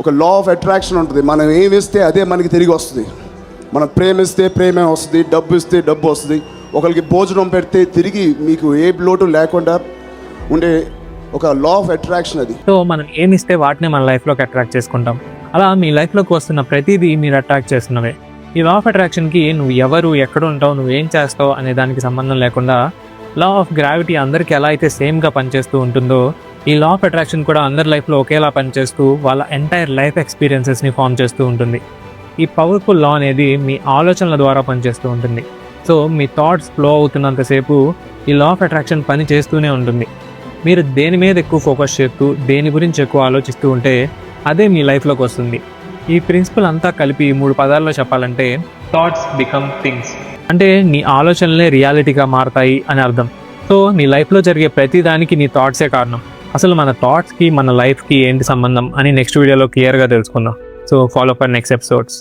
ఒక law of attraction ఉంటుంది. మనం ఏమి ఇస్తే అదే మనకి తిరిగి వస్తుంది. మనం ప్రేమిస్తే ప్రేమే వస్తుంది, డబ్బు ఇస్తే డబ్బు వస్తుంది. ఒకరికి భోజనం పెడితే తిరిగి మీకు ఏ లోటు లేకుండా ఉండే ఒక లా ఆఫ్ అట్రాక్షన్ అది. సో మనం ఏమి ఇస్తే వాటిని మన లైఫ్లోకి అట్రాక్ట్ చేసుకుంటాం. అలా మీ లైఫ్లోకి వస్తున్న ప్రతిదీ మీరు అట్రాక్ట్ చేస్తున్నవే. ఈ లా ఆఫ్ అట్రాక్షన్కి నువ్వు ఎవరు, ఎక్కడ ఉంటావు, నువ్వేం చేస్తావు అనే దానికి సంబంధం లేకుండా లా ఆఫ్ గ్రావిటీ అందరికీ ఎలా అయితే సేమ్గా పనిచేస్తూ ఉంటుందో, ఈ లా ఆఫ్ అట్రాక్షన్ కూడా అందరి లైఫ్లో ఒకేలా పనిచేస్తూ వాళ్ళ ఎంటైర్ లైఫ్ ఎక్స్పీరియన్సెస్ని ఫామ్ చేస్తూ ఉంటుంది. ఈ పవర్ఫుల్ లా అనేది మీ ఆలోచనల ద్వారా పనిచేస్తూ ఉంటుంది. సో మీ థాట్స్ ఫ్లో అవుతున్నంతసేపు ఈ లా ఆఫ్ అట్రాక్షన్ పని చేస్తూనే ఉంటుంది. మీరు దేని మీద ఎక్కువ ఫోకస్ చేస్తూ దేని గురించి ఎక్కువ ఆలోచిస్తూ ఉంటే అదే మీ లైఫ్లోకి వస్తుంది. ఈ ప్రిన్సిపల్ అంతా కలిపి 3 పదాల్లో చెప్పాలంటే థాట్స్ బికమ్ థింగ్స్. అంటే నీ ఆలోచనలే రియాలిటీగా మారతాయి అని అర్థం. సో నీ లైఫ్లో జరిగే ప్రతి దానికి నీ థాట్సే కారణం. అసలు మన థాట్స్కి మన లైఫ్కి ఏంటి సంబంధం అని నెక్స్ట్ వీడియోలో క్లియర్గా తెలుసుకుందాం. So follow for next episodes.